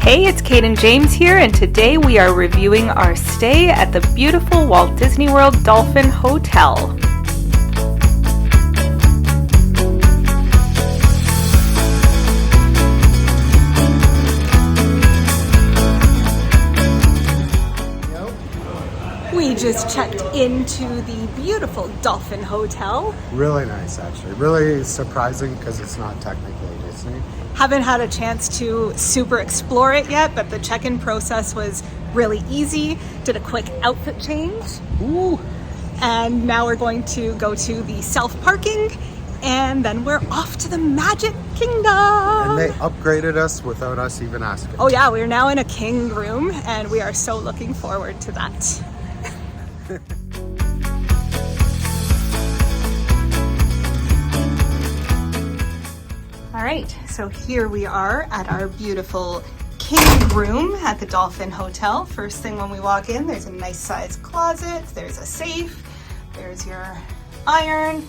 Hey, it's Cate and James here, and today we are reviewing our stay at the beautiful Walt Disney World Dolphin Hotel. We just checked into the beautiful Dolphin Hotel. Really nice, actually. Really surprising because it's not technically Disney. Haven't had a chance to super explore it yet, but the check-in process was really easy. Did a quick outfit change. Ooh! And now we're going to go to the self-parking, and then we're off to the Magic Kingdom. And they upgraded us without us even asking. Oh yeah, we're now in a king room, and we are so looking forward to that. All right, so here we are at our beautiful king room at the Dolphin Hotel. First thing when we walk in, there's a nice sized closet, there's a safe, there's your iron,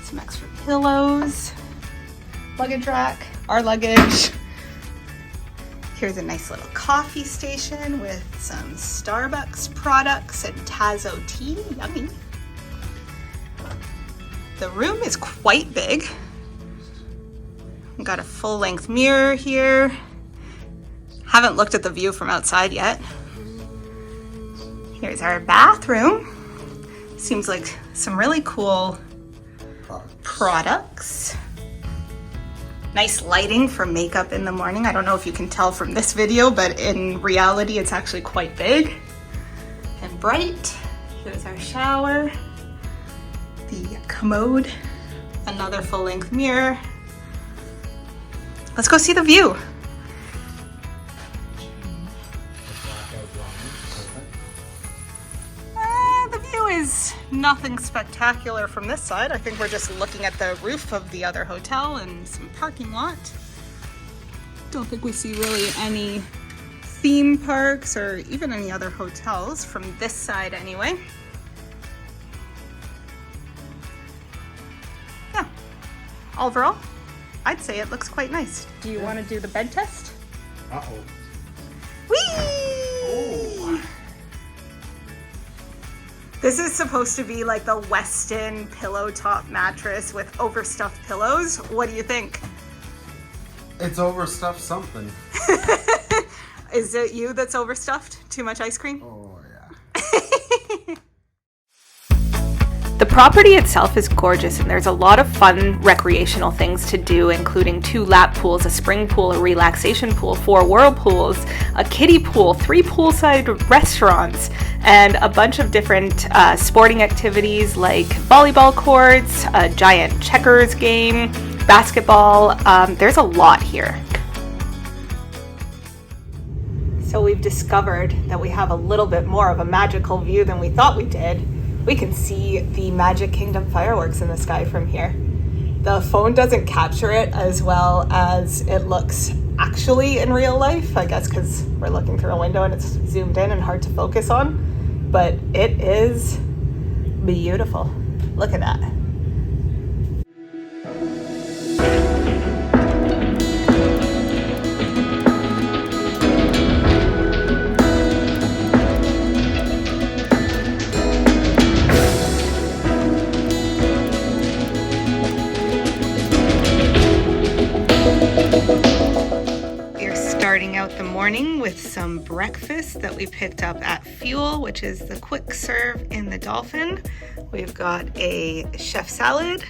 some extra pillows, luggage rack, our luggage. Here's a nice little coffee station with some Starbucks products and Tazo tea, yummy. The room is quite big. We've got a full-length mirror here. Haven't looked at the view from outside yet. Here's our bathroom. Seems like some really cool products. Nice lighting for makeup in the morning. I don't know if you can tell from this video, but in reality, it's actually quite big and bright. Here's our shower, the commode, another full-length mirror. Let's go see the view. The view is nothing spectacular from this side. I think we're just looking at the roof of the other hotel and some parking lot. Don't think we see really any theme parks or even any other hotels from this side anyway. Yeah, overall, I'd say it looks quite nice. Do you want to do the bed test? Uh-oh. Whee! Oh. This is supposed to be like the Westin pillow top mattress with overstuffed pillows. What do you think? It's overstuffed something. Is it you that's overstuffed? Too much ice cream? Oh, yeah. The property itself is gorgeous, and there's a lot of fun recreational things to do, including 2 lap pools, a spring pool, a relaxation pool, 4 whirlpools, a kiddie pool, 3 poolside restaurants, and a bunch of different sporting activities like volleyball courts, a giant checkers game, basketball. There's a lot here. So we've discovered that we have a little bit more of a magical view than we thought we did. We can see the Magic Kingdom fireworks in the sky from here. The phone doesn't capture it as well as it looks actually in real life, I guess because we're looking through a window and it's zoomed in and hard to focus on, but it is beautiful. Look at that. Starting out the morning with some breakfast that we picked up at Fuel, which is the quick serve in the Dolphin. We've got a chef salad,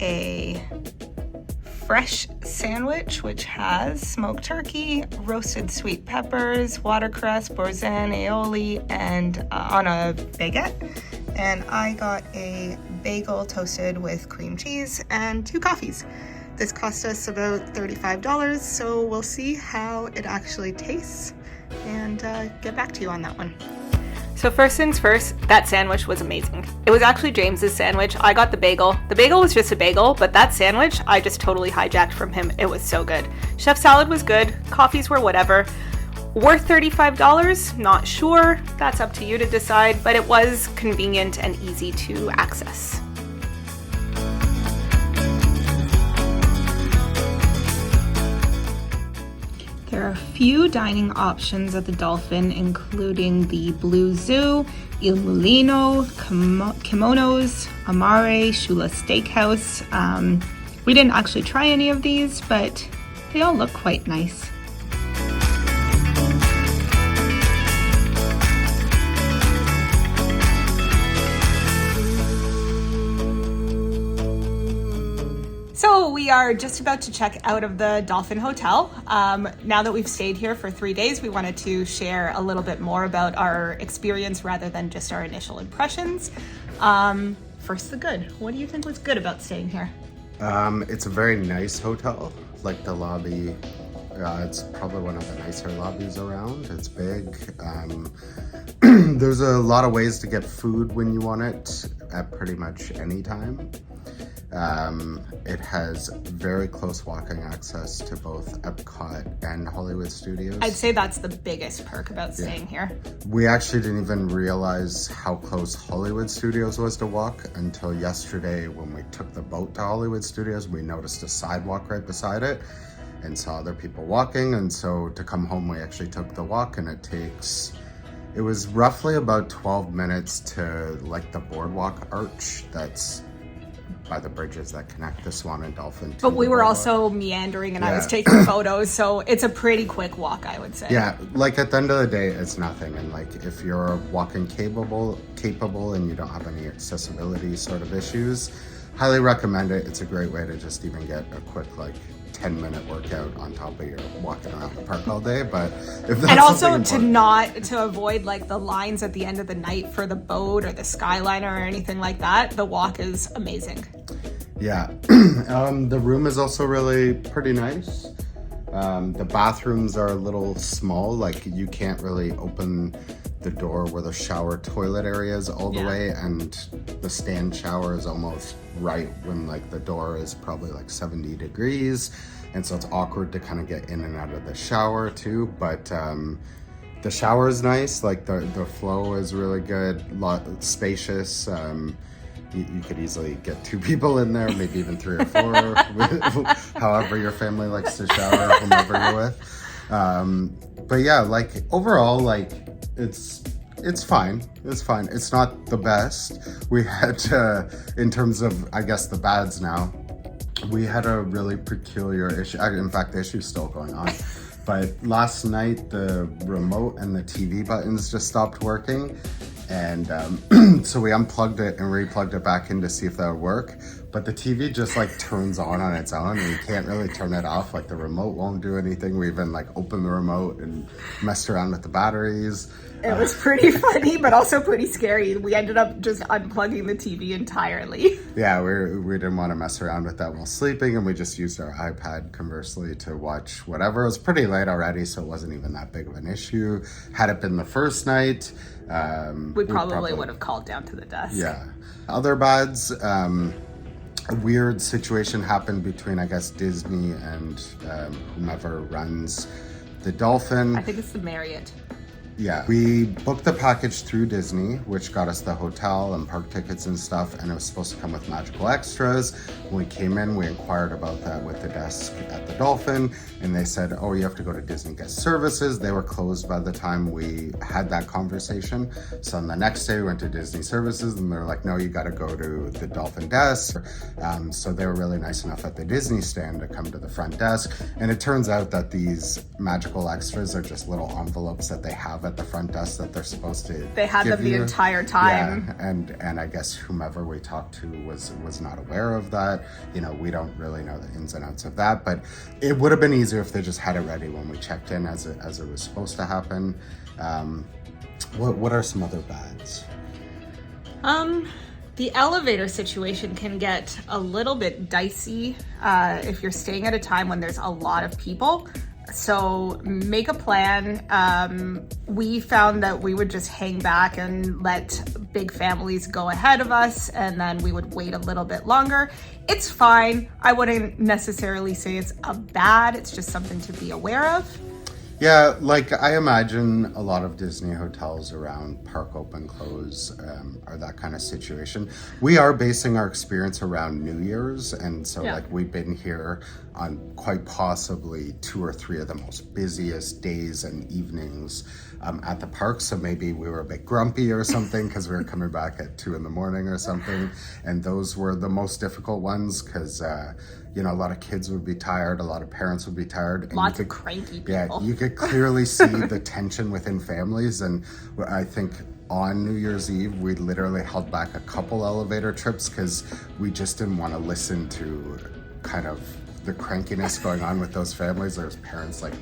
a fresh sandwich, which has smoked turkey, roasted sweet peppers, watercress, boursin, aioli, and on a baguette. And I got a bagel toasted with cream cheese and 2 coffees. This cost us about $35, so we'll see how it actually tastes and get back to you on that one. So first things first, that sandwich was amazing. It was actually James's sandwich. I got the bagel. The bagel was just a bagel, but that sandwich I just totally hijacked from him. It was so good. Chef salad was good. Coffees were whatever. Worth $35? Not sure. That's up to you to decide, but it was convenient and easy to access. There are a few dining options at the Dolphin, including the Blue Zoo, Il Mulino, Kimonos, Amare, Shula Steakhouse. We didn't actually try any of these, but they all look quite nice. So we are just about to check out of the Dolphin Hotel. Now that we've stayed here for 3 days, we wanted to share a little bit more about our experience rather than just our initial impressions. First, the good. What do you think was good about staying here? It's a very nice hotel. Like the lobby, it's probably one of the nicer lobbies around. It's big. There's a lot of ways to get food when you want it at pretty much any time. It has very close walking access to both Epcot and Hollywood Studios. I'd say that's the biggest perk about staying here. We actually didn't even realize how close Hollywood Studios was to walk until yesterday when we took the boat to Hollywood Studios. We noticed a sidewalk right beside it and saw other people walking, and so to come home we actually took the walk, and it was roughly about 12 minutes to like the boardwalk arch that's by the bridges that connect the Swan and Dolphin. But we were also meandering and I was taking photos, so it's a pretty quick walk, I would say. Yeah, like at the end of the day, it's nothing. And like if you're walking capable and you don't have any accessibility sort of issues, highly recommend it. It's a great way to just even get a quick 10-minute workout on top of your walking around the park all day. But if that's, and also to avoid the lines at the end of the night for the boat or the Skyliner or anything like that, the walk is amazing. Yeah. The room is also really pretty nice. The bathrooms are a little small, you can't really open the door where the shower toilet area is all the way, and the stand shower is almost right when the door is probably 70 degrees, and so it's awkward to kind of get in and out of the shower too. But the shower is nice, the flow is really good, spacious. You could easily get 2 people in there, maybe even 3 or 4, however your family likes to shower, whomever you're with. But yeah, overall, it's fine. It's fine. It's not the best. We had, in terms of, I guess, the bads now, we had a really peculiar issue. In fact, the issue's still going on. But last night, the remote and the TV buttons just stopped working. And so we unplugged it and replugged it back in to see if that would work. But the TV just turns on its own, and you can't really turn it off. The remote won't do anything. We even opened the remote and messed around with the batteries. It was pretty funny, but also pretty scary. We ended up just unplugging the TV entirely. Yeah, we didn't want to mess around with that while sleeping, and we just used our iPad conversely to watch whatever. It was pretty late already, so it wasn't even that big of an issue. Had it been the first night, we probably would have called down to the desk. Yeah. Other bads, a weird situation happened between, I guess, Disney and whomever runs the Dolphin. I think it's the Marriott. Yeah, we booked the package through Disney, which got us the hotel and park tickets and stuff, and it was supposed to come with magical extras. When we came in, we inquired about that with the desk at the Dolphin, and they said, oh, you have to go to Disney Guest Services. They were closed by the time we had that conversation. So on the next day, we went to Disney Services, and they're like, no, you got to go to the Dolphin desk. So they were really nice enough at the Disney stand to come to the front desk. And it turns out that these magical extras are just little envelopes that they have at the front desk that they're supposed to They had them the entire time. Yeah, and I guess whomever we talked to was not aware of that. We don't really know the ins and outs of that, but it would have been easier if they just had it ready when we checked in as it was supposed to happen. What are some other bads? The elevator situation can get a little bit dicey if you're staying at a time when there's a lot of people. So make a plan. We found that we would just hang back and let big families go ahead of us, and then we would wait a little bit longer. It's fine. I wouldn't necessarily say it's a bad, it's just something to be aware of. Yeah, like I imagine a lot of Disney hotels around park open close are that kind of situation. We are basing our experience around New Year's, and so Yeah. like we've been here on quite possibly 2 or 3 of the most busiest days and evenings at the park. So maybe we were a bit grumpy or something because we were coming back at 2 in the morning or something, and those were the most difficult ones because you know, a lot of kids would be tired, a lot of parents would be tired. And Lots of cranky people. Yeah, you could clearly see the tension within families. And I think on New Year's Eve, we literally held back a couple elevator trips because we just didn't want to listen to kind of the crankiness going on with those families. There's parents like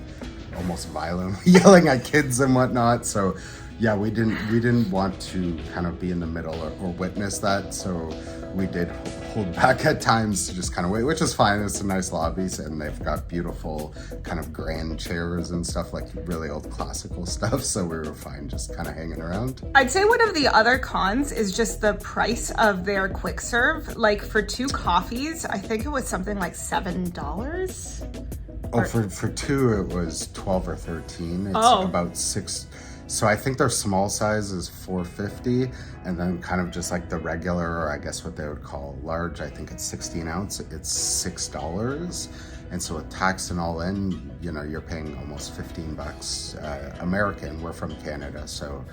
almost violently yelling at kids and whatnot. So yeah, we didn't want to kind of be in the middle or witness that. So we did hold back at times to just kind of wait, which is fine. It's a nice lobbies and they've got beautiful kind of grand chairs and stuff, like really old classical stuff. So we were fine just kind of hanging around. I'd say one of the other cons is just the price of their quick serve. Like for 2 coffees, I think it was something like $7. Oh, for 2, it was 12 or 13. It's Oh. about 6. So I think their small size is $4.50, and then kind of just like the regular, or I guess what they would call large, I think it's 16 ounce, it's $6. And so with tax and all in, you know, you're paying almost $15 American. We're from Canada, so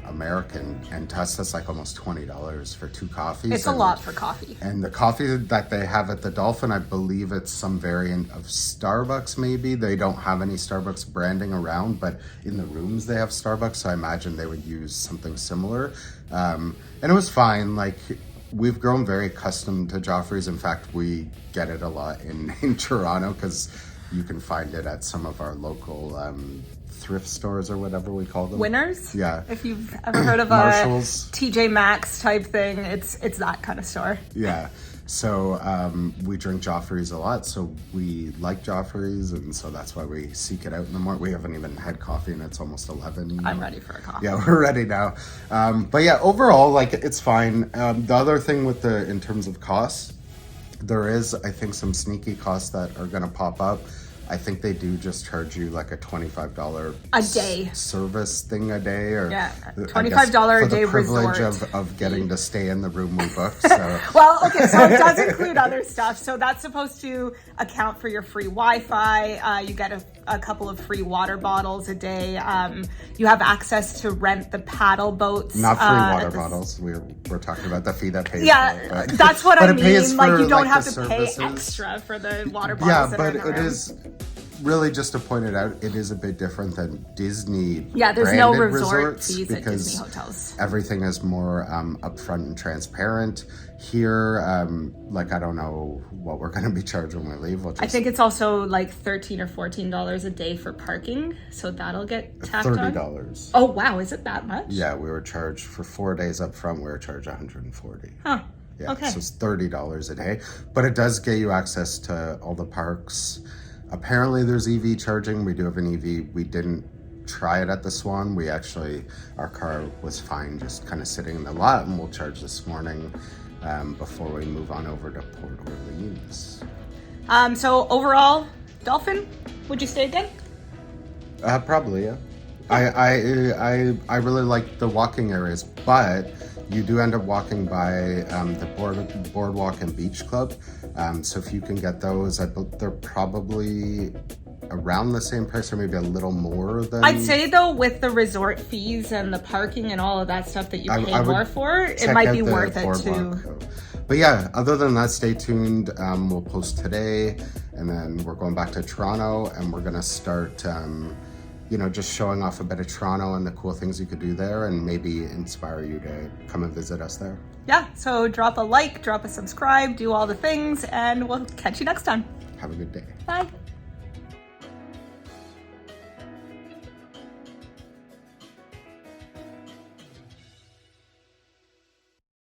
American, and to us that's like almost $20 for 2 coffees. It's a lot for coffee. And the coffee that they have at the Dolphin, I believe it's some variant of Starbucks maybe. They don't have any Starbucks branding around, but in the rooms they have Starbucks, so I imagine they would use something similar. And it was fine. Like, we've grown very accustomed to Joffrey's. In fact, we get it a lot in Toronto because you can find it at some of our local thrift stores or whatever we call them. Winners? Yeah. If you've ever heard of a Marshalls. TJ Maxx type thing, it's that kind of store. Yeah. So we drink Joffrey's a lot, so we like Joffrey's, and so that's why we seek it out in the morning. We haven't even had coffee, and it's almost 11. I'm ready for a coffee. Yeah, we're ready now. But yeah, overall, like, it's fine. The other thing with in terms of costs, there is, I think, some sneaky costs that are going to pop up. I think they do just charge you like a $25 a day service thing a day, or yeah, $25 $25 a day for the privilege resort of getting to stay in the room we booked. So well, okay, so it does include other stuff. So that's supposed to account for your free Wi-Fi. You get a couple of free water bottles a day. You have access to rent the paddle boats. not free water bottles. We're talking about the fee that pays. Yeah, for it, but, that's what I it pays mean. Like, for, you don't like, have the to pay services. extra for the water bottles. Yeah, that are but in the it room. is really, just to point it out, it is a bit different than Disney. Yeah, there's no branded resort resorts fees at because Disney hotels. everything is more upfront and transparent. Here, like, I don't know what we're going to be charged when we leave. We'll just, I think it's also like $13 or $14 a day for parking, so that'll get tacked on. $30. Oh wow, is it that much? Yeah, we were charged for 4 days up front. We were charged $140. Huh. Yeah, Okay. so it's $30 a day, but it does get you access to all the parks. Apparently there's EV charging. We do have an EV. We didn't try it at the Swan. Our car was fine just kind of sitting in the lot, and we'll charge this morning before we move on over to Port Orleans. So overall, Dolphin, would you stay again? Probably, yeah. I really like the walking areas, but you do end up walking by the Boardwalk and Beach Club. So if you can get those, they're probably around the same price or maybe a little more than... I'd say though, with the resort fees and the parking and all of that stuff that you pay I would more for, it check might out be the worth it Boardwalk. too. But yeah, other than that, stay tuned. We'll post today, and then we're going back to Toronto, and we're gonna start just showing off a bit of Toronto and the cool things you could do there, and maybe inspire you to come and visit us there. Yeah, so drop a like, drop a subscribe, do all the things, and we'll catch you next time. Have a good day. Bye.